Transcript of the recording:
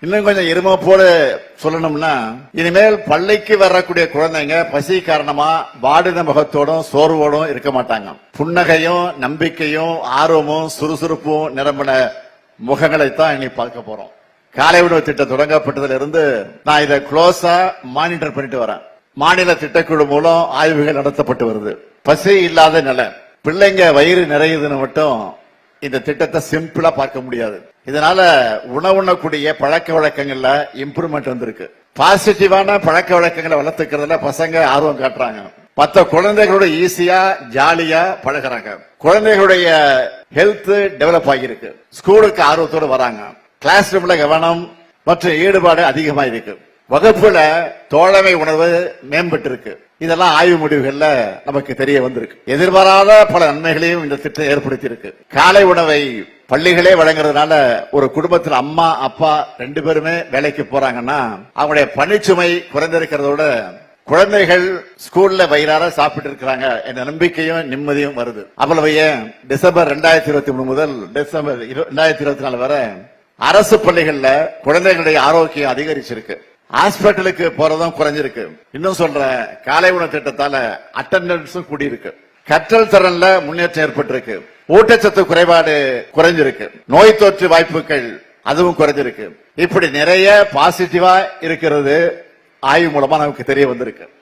இன்னும் கொஞ்சம் இருமப்போடு சொல்லணும்னா, இனிமேல் பள்ளிக்கு வரக்கூடிய குழந்தைங்க பசி காரணமா வாடின முகத்தோடும் சோர்வோடும் இருக்க மாட்டாங்க. புன்னகையும் நம்பிக்கையும் ஆர்வமும் சுறுசுறுப்பும் நிரம்பின முகங்களைத்தான் இனி பார்க்க போறோம். காலை உணவு திட்டம் தொடங்கப்பட்டதுல இருந்து நான் இதை க்ளோஸா மானிட்டர் பண்ணிட்டு வரேன். மாநில திட்டக்குழு மூலம் ஆய்வுகள் நடத்தப்பட்டு வருது. பசி இல்லாத நிலை, பிள்ளைங்க வயிறு நிறையுதுன்னு மட்டும் இந்த திட்டத்தை சிம்பிளா பார்க்க முடியாது. இதனால உணவுண்ணக்கூடிய பழக்க வழக்கங்கள்ல இம்ப்ரூவ்மெண்ட் வந்திருக்கு. பாசிட்டிவான பழக்க வழக்கங்களை வளர்த்துக்கிறதுல பசங்க ஆர்வம் காட்டுறாங்க. மற்ற குழந்தைகளோட ஈஸியா ஜாலியா பழகுறாங்க. குழந்தைகளுடைய ஹெல்த் டெவலப் ஆகியிருக்கு. ஸ்கூலுக்கு ஆர்வத்தோடு வராங்க. கிளாஸ் ரூம்ல கவனம் மற்றும் ஈடுபாடு அதிகமா இருக்கு. வகுப்புல தோழமை உணர்வு மேம்பட்டு இருக்கு. இதெல்லாம் ஆய்வு முடிவுகள்ல நமக்கு தெரிய வந்திருக்கு. எதிர்பாராத பல நன்மைகளையும் இந்த திட்டம் ஏற்படுத்தி இருக்கு. காலை உணவை பள்ளிகளே வழங்குறதுனால ஒரு குடும்பத்தில் அம்மா அப்பா ரெண்டு பேருமே வேலைக்கு போறாங்கன்னா அவங்களுடைய பணிச்சுமை குறைந்திருக்கிறதோட குழந்தைகள் ஸ்கூல்ல வயிறார சாப்பிட்டு இருக்கிறாங்க என்ற நம்பிக்கையும் நிம்மதியும் வருது. அவ்வளவு டிசம்பர் 2023 முதல் டிசம்பர் 2024 வரை அரசு பள்ளிகள்ல குழந்தைகளுடைய ஆரோக்கியம் அதிகரிச்சிருக்கு. ஹாஸ்பிட்டலுக்கு போறதும் குறைஞ்சிருக்கு. இன்னும் சொல்ற, காலை உணவு திட்டத்தால அட்டெண்டன்ஸும் கூடியிருக்கு. கற்றல் திறன்ல முன்னேற்றம் ஏற்பட்டிருக்கு. ஊட்டச்சத்து குறைபாடு குறைஞ்சிருக்கு. நோய் தொற்று வாய்ப்புகள் அதுவும் குறைஞ்சிருக்கு. இப்படி நிறைய பாசிட்டிவா இருக்கிறது ஆய்வு மூலமா நமக்கு தெரிய வந்திருக்கு.